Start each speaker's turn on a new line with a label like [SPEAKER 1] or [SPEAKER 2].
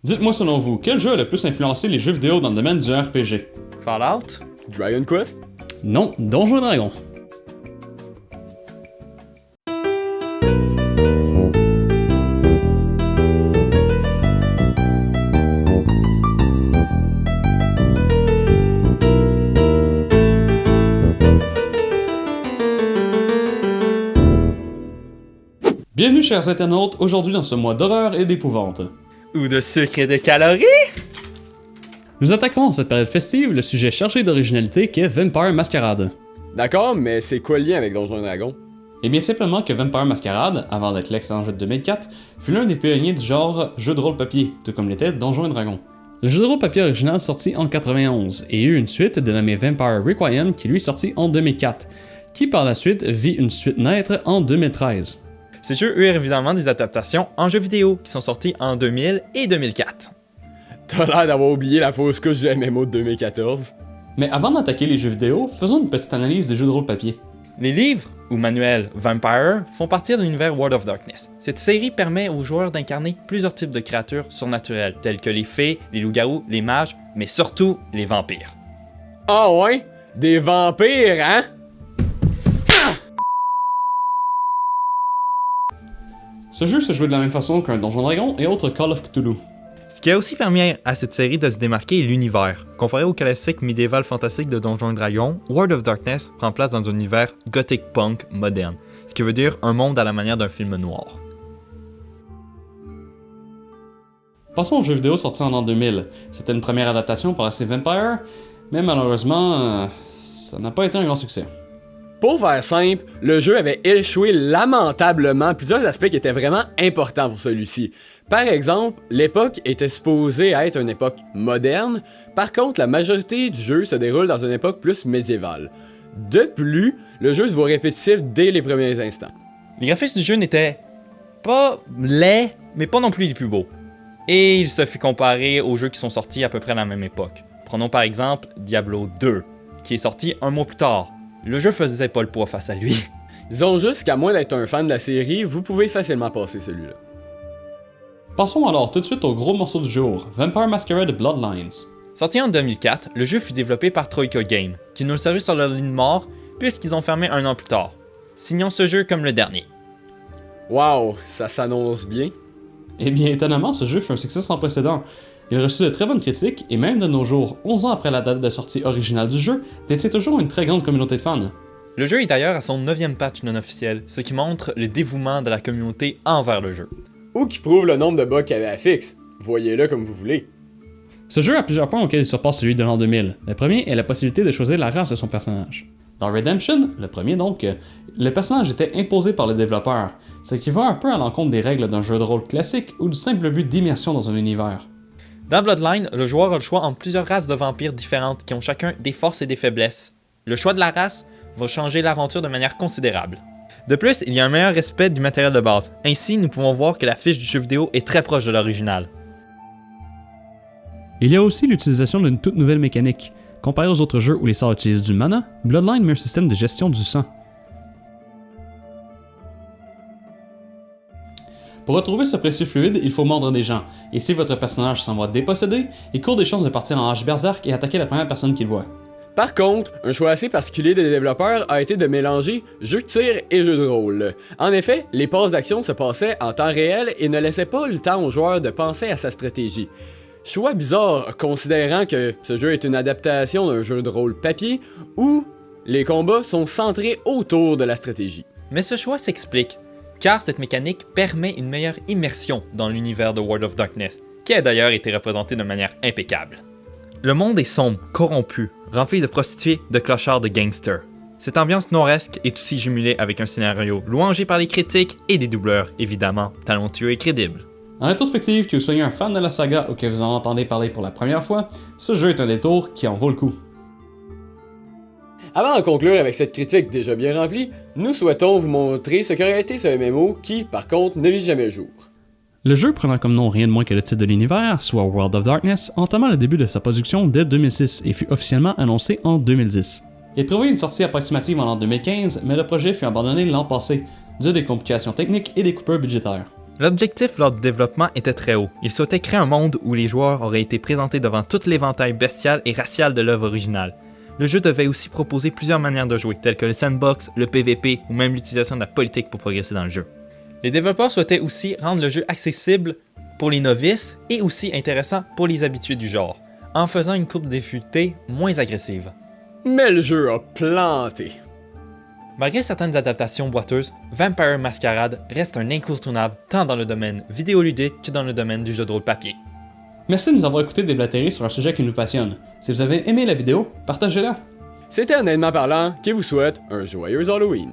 [SPEAKER 1] Dites-moi selon vous, quel jeu a le plus influencé les jeux vidéo dans le domaine du RPG?
[SPEAKER 2] Fallout?
[SPEAKER 3] Dragon Quest?
[SPEAKER 1] Non, Donjons et Dragons. Bienvenue chers internautes, aujourd'hui dans ce mois d'horreur et d'épouvante.
[SPEAKER 2] Ou de sucre et de calories?
[SPEAKER 1] Nous attaquerons en cette période festive le sujet chargé d'originalité qu'est Vampire Masquerade.
[SPEAKER 3] D'accord, mais c'est quoi le lien avec Donjons et Dragons?
[SPEAKER 1] Et bien simplement que Vampire Masquerade, avant d'être l'excellent jeu de 2004, fut l'un des pionniers du genre jeu de rôle papier, tout comme l'était Donjons et Dragons. Le jeu de rôle papier original sorti en 91 et eut une suite dénommée Vampire Requiem qui lui sortit en 2004, qui par la suite vit une suite naître en 2013.
[SPEAKER 2] Ces jeux eurent évidemment des adaptations en jeux vidéo qui sont sortis en 2000 et 2004.
[SPEAKER 3] T'as l'air d'avoir oublié la fausse couche du MMO de 2014.
[SPEAKER 1] Mais avant d'attaquer les jeux vidéo, faisons une petite analyse des jeux de rôle papier.
[SPEAKER 2] Les livres, ou manuels Vampire, font partie de l'univers World of Darkness. Cette série permet aux joueurs d'incarner plusieurs types de créatures surnaturelles, telles que les fées, les loups-garous, les mages, mais surtout les vampires.
[SPEAKER 3] Ah ouais? Des vampires, hein?
[SPEAKER 1] Ce jeu se jouait de la même façon qu'un Donjon Dragon et autres Call of Cthulhu.
[SPEAKER 2] Ce qui a aussi permis à cette série de se démarquer est l'univers. Comparé au classique médiéval fantastique de Donjons et Dragons, World of Darkness prend place dans un univers gothic punk moderne, ce qui veut dire un monde à la manière d'un film noir.
[SPEAKER 1] Passons aux jeux vidéo sortis en l'an 2000. C'était une première adaptation par AC Vampire, mais malheureusement, ça n'a pas été un grand succès.
[SPEAKER 3] Pour faire simple, le jeu avait échoué lamentablement plusieurs aspects qui étaient vraiment importants pour celui-ci. Par exemple, l'époque était supposée être une époque moderne, par contre la majorité du jeu se déroule dans une époque plus médiévale. De plus, le jeu se voit répétitif dès les premiers instants.
[SPEAKER 2] Les graphismes du jeu n'étaient pas laids, mais pas non plus les plus beaux. Et il se fut comparé aux jeux qui sont sortis à peu près à la même époque. Prenons par exemple Diablo 2, qui est sorti un mois plus tard. Le jeu faisait pas le poids face à lui.
[SPEAKER 3] Disons juste qu'à moins d'être un fan de la série, vous pouvez facilement passer celui-là.
[SPEAKER 1] Passons alors tout de suite au gros morceau du jour, Vampire Masquerade Bloodlines.
[SPEAKER 2] Sorti en 2004, le jeu fut développé par Troika Games, qui nous le servait sur leur ligne de mort, puisqu'ils ont fermé un an plus tard. Signons ce jeu comme le dernier.
[SPEAKER 3] Wow, ça s'annonce bien.
[SPEAKER 1] Eh bien étonnamment, ce jeu fut un succès sans précédent. Il reçut de très bonnes critiques, et même de nos jours, 11 ans après la date de sortie originale du jeu, détient toujours une très grande communauté de fans.
[SPEAKER 2] Le jeu est d'ailleurs à son 9e patch non officiel, ce qui montre le dévouement de la communauté envers le jeu.
[SPEAKER 3] Ou qui prouve le nombre de bugs qu'il y avait à fixe. Voyez-le comme vous voulez.
[SPEAKER 1] Ce jeu a plusieurs points auxquels il surpasse celui de l'an 2000. Le premier est la possibilité de choisir la race de son personnage. Dans Redemption, le premier donc, le personnage était imposé par le développeur, ce qui va un peu à l'encontre des règles d'un jeu de rôle classique ou du simple but d'immersion dans un univers.
[SPEAKER 2] Dans Bloodline, le joueur a le choix entre plusieurs races de vampires différentes qui ont chacun des forces et des faiblesses. Le choix de la race va changer l'aventure de manière considérable. De plus, il y a un meilleur respect du matériel de base. Ainsi, nous pouvons voir que la fiche du jeu vidéo est très proche de l'original.
[SPEAKER 1] Il y a aussi l'utilisation d'une toute nouvelle mécanique. Comparé aux autres jeux où les sorts utilisent du mana, Bloodline met un système de gestion du sang. Pour retrouver ce précieux fluide, il faut mordre des gens, et si votre personnage s'en va déposséder, il court des chances de partir en hache berserk et attaquer la première personne qu'il voit.
[SPEAKER 3] Par contre, un choix assez particulier des développeurs a été de mélanger jeu de tir et jeu de rôle. En effet, les passes d'action se passaient en temps réel et ne laissaient pas le temps au joueur de penser à sa stratégie. Choix bizarre, considérant que ce jeu est une adaptation d'un jeu de rôle papier où les combats sont centrés autour de la stratégie.
[SPEAKER 2] Mais ce choix s'explique, car cette mécanique permet une meilleure immersion dans l'univers de World of Darkness, qui a d'ailleurs été représenté de manière impeccable. Le monde est sombre, corrompu, rempli de prostituées, de clochards, de gangsters. Cette ambiance noiresque est aussi jumelée avec un scénario louangé par les critiques et des doubleurs, évidemment, talentueux et crédibles.
[SPEAKER 1] En rétrospective, que vous soyez un fan de la saga ou que vous en entendez parler pour la première fois, ce jeu est un détour qui en vaut le coup.
[SPEAKER 3] Avant de conclure avec cette critique déjà bien remplie, nous souhaitons vous montrer ce qu'aurait été ce MMO qui, par contre, ne vit jamais le jour.
[SPEAKER 1] Le jeu prenant comme nom rien de moins que le titre de l'univers, soit World of Darkness, entama le début de sa production dès 2006 et fut officiellement annoncé en 2010. Il prévoyait une sortie approximative en l'an 2015, mais le projet fut abandonné l'an passé, dû à des complications techniques et des coupures budgétaires.
[SPEAKER 2] L'objectif lors du développement était très haut. Ils souhaitaient créer un monde où les joueurs auraient été présentés devant tout l'éventail bestial et racial de l'œuvre originale. Le jeu devait aussi proposer plusieurs manières de jouer, telles que le sandbox, le PvP ou même l'utilisation de la politique pour progresser dans le jeu. Les développeurs souhaitaient aussi rendre le jeu accessible pour les novices et aussi intéressant pour les habitués du genre, en faisant une courbe de difficulté moins agressive.
[SPEAKER 3] Mais le jeu a planté.
[SPEAKER 2] Malgré certaines adaptations boiteuses, Vampire Masquerade reste un incontournable tant dans le domaine vidéoludique que dans le domaine du jeu de rôle papier.
[SPEAKER 1] Merci de nous avoir écouté déblatérer sur un sujet qui nous passionne. Si vous avez aimé la vidéo, partagez-la.
[SPEAKER 3] C'était Honnêtement Parlant qui vous souhaite un joyeux Halloween.